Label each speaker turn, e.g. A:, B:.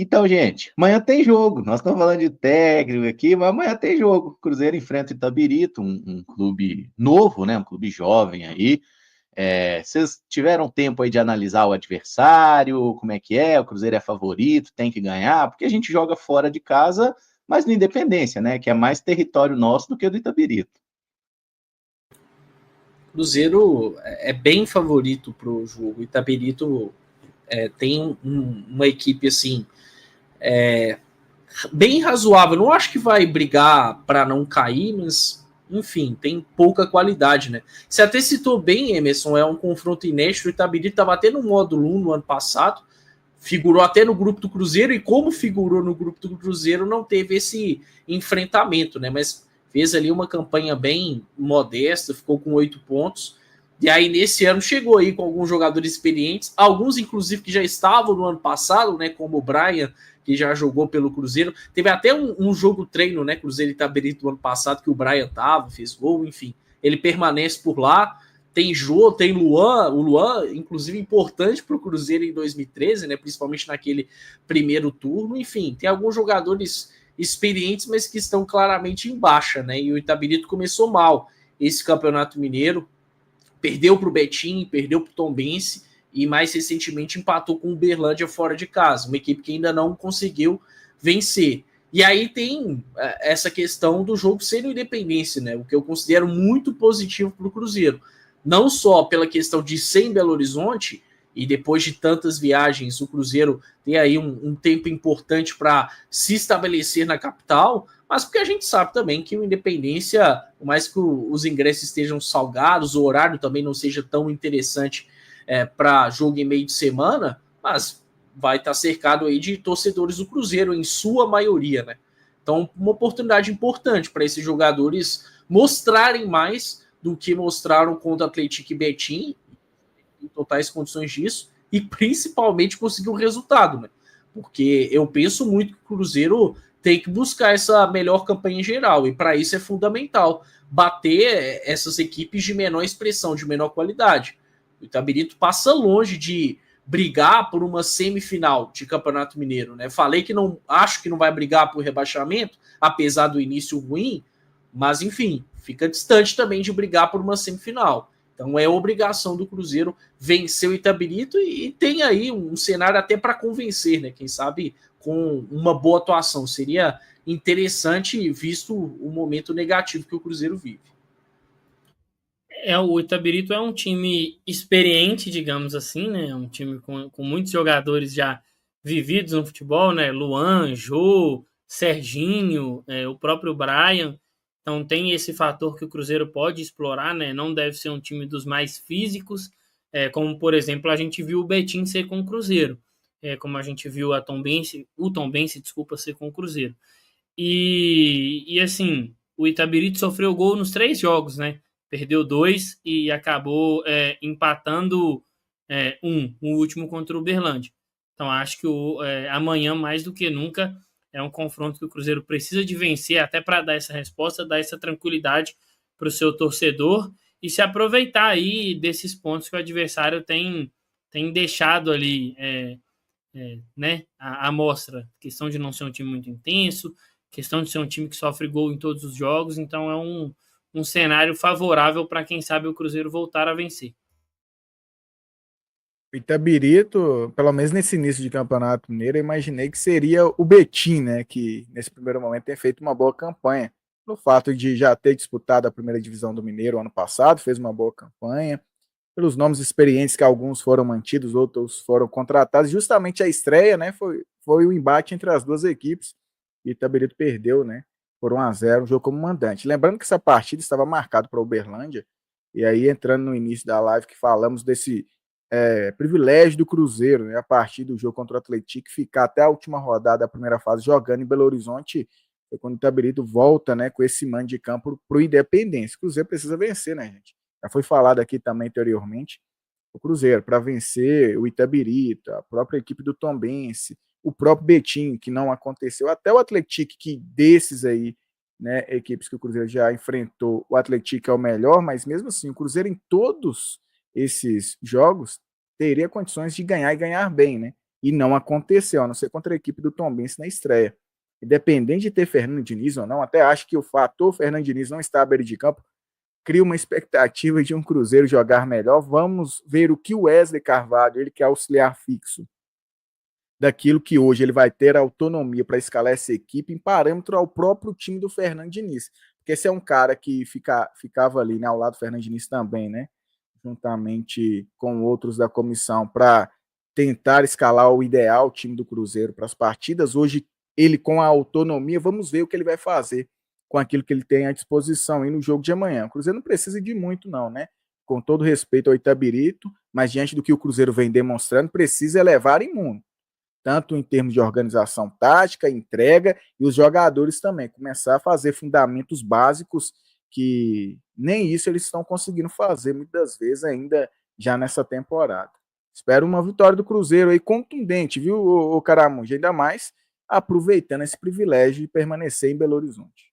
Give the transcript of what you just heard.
A: Então, gente, amanhã tem jogo. Nós estamos falando de técnico aqui, mas amanhã tem jogo. O Cruzeiro enfrenta o Itabirito, um clube novo, né? Um clube jovem aí. Vocês tiveram tempo aí de analisar o adversário, como é que é? O Cruzeiro é favorito, tem que ganhar, porque a gente joga fora de casa, mas no Independência, né? Que é mais território nosso do que o do Itabirito.
B: Cruzeiro é bem favorito para o jogo. O Itabirito tem uma equipe assim bem razoável. Não acho que vai brigar para não cair, mas enfim, tem pouca qualidade, né? Você até citou bem, Emerson, é um confronto inédito. O Itabirito estava até no módulo 1 no ano passado, figurou até no grupo do Cruzeiro, e como figurou no grupo do Cruzeiro, não teve esse enfrentamento, né? Mas fez ali uma campanha bem modesta, ficou com 8 pontos. E aí, nesse ano, chegou aí com alguns jogadores experientes, alguns, inclusive, que já estavam no ano passado, né? Como o Brian, que já jogou pelo Cruzeiro. Teve até um jogo treino, né? Cruzeiro e Itabirito do ano passado, que o Brian tava, fez gol, enfim. Ele permanece por lá. Tem Jô, tem Luan, o Luan, inclusive, importante para o Cruzeiro em 2013, né? Principalmente naquele primeiro turno. Enfim, tem alguns jogadores experientes, mas que estão claramente em baixa, né? E o Itabirito começou mal esse Campeonato Mineiro, perdeu para o Betim, perdeu para o Tombense e mais recentemente empatou com o Uberlândia fora de casa, uma equipe que ainda não conseguiu vencer. E aí tem essa questão do jogo ser Independência, né? O que eu considero muito positivo para o Cruzeiro. Não só pela questão de ser em Belo Horizonte, e depois de tantas viagens, o Cruzeiro tem aí um tempo importante para se estabelecer na capital, mas porque a gente sabe também que o Independência, por mais que os ingressos estejam salgados, o horário também não seja tão interessante para jogo em meio de semana, mas vai estar cercado aí de torcedores do Cruzeiro, em sua maioria, né? Então, uma oportunidade importante para esses jogadores mostrarem mais do que mostraram contra o Atlético e Betim, em totais condições disso, e principalmente conseguir um resultado, né? Porque eu penso muito que o Cruzeiro tem que buscar essa melhor campanha em geral, e para isso é fundamental bater essas equipes de menor expressão, de menor qualidade. O Itabirito passa longe de brigar por uma semifinal de Campeonato Mineiro, né? Falei que não acho que não vai brigar por rebaixamento, apesar do início ruim, mas enfim, fica distante também de brigar por uma semifinal. Então é obrigação do Cruzeiro vencer o Itabirito e tem aí um cenário até para convencer, né? Quem sabe com uma boa atuação. Seria interessante visto o momento negativo que o Cruzeiro vive.
C: O Itabirito é um time experiente, digamos assim, né? É um time com muitos jogadores já vividos no futebol, né? Luan, Jô, Serginho, o próprio Brian. Então tem esse fator que o Cruzeiro pode explorar, né? Não deve ser um time dos mais físicos, como por exemplo a gente viu o Betim ser com o Cruzeiro, como a gente viu o Tombense, desculpa, ser com o Cruzeiro. E assim, o Itabirito sofreu gol nos 3 jogos, né? Perdeu 2 e acabou empatando o último contra o Uberlândia. Então acho que amanhã, mais do que nunca, é um confronto que o Cruzeiro precisa de vencer, até para dar essa resposta, dar essa tranquilidade para o seu torcedor e se aproveitar aí desses pontos que o adversário tem deixado ali, né, a mostra. Questão de não ser um time muito intenso, questão de ser um time que sofre gol em todos os jogos, então é um cenário favorável para quem sabe o Cruzeiro voltar a vencer.
D: O Itabirito, pelo menos nesse início de campeonato mineiro, eu imaginei que seria o Betim, né? Que nesse primeiro momento tem feito uma boa campanha. No fato de já ter disputado a primeira divisão do Mineiro ano passado, fez uma boa campanha. Pelos nomes experientes que alguns foram mantidos, outros foram contratados. Justamente a estreia, né? Foi o embate entre as duas equipes. E o Itabirito perdeu, né? Por 1-0, um jogo como mandante. Lembrando que essa partida estava marcada para o Uberlândia. E aí, entrando no início da live, que falamos desse privilégio do Cruzeiro, né, a partir do jogo contra o Atlético, ficar até a última rodada da primeira fase jogando em Belo Horizonte, foi quando o Itabirito volta, né, com esse mando de campo para o Independência. O Cruzeiro precisa vencer, né, gente? Já foi falado aqui também anteriormente, o Cruzeiro, para vencer o Itabirito, a própria equipe do Tombense, o próprio Betim, que não aconteceu, até o Atlético, que desses aí, né, equipes que o Cruzeiro já enfrentou, o Atlético é o melhor, mas mesmo assim, o Cruzeiro em todos esses jogos teria condições de ganhar e ganhar bem, né? e não aconteceu, a não ser contra a equipe do Tombense na estreia. Independente de ter Fernando Diniz ou não, até acho que o fator Fernando Diniz não estar à beira de campo cria uma expectativa de um Cruzeiro jogar melhor. Vamos ver o que o Wesley Carvalho, ele que é auxiliar fixo daquilo que hoje ele vai ter autonomia para escalar essa equipe em parâmetro ao próprio time do Fernando Diniz. Porque esse é um cara que ficava ali, né, ao lado do Fernando Diniz também, né, juntamente com outros da comissão, para tentar escalar o ideal time do Cruzeiro para as partidas. Hoje, ele com a autonomia, vamos ver o que ele vai fazer com aquilo que ele tem à disposição aí no jogo de amanhã. O Cruzeiro não precisa de muito não, né? Com todo respeito ao Itabirito, mas diante do que o Cruzeiro vem demonstrando, precisa elevar em muito, tanto em termos de organização tática, entrega, e os jogadores também, começar a fazer fundamentos básicos que nem isso eles estão conseguindo fazer muitas vezes ainda já nessa temporada. Espero uma vitória do Cruzeiro aí contundente, viu, o Caramujo? Ainda mais aproveitando esse privilégio de permanecer em Belo Horizonte.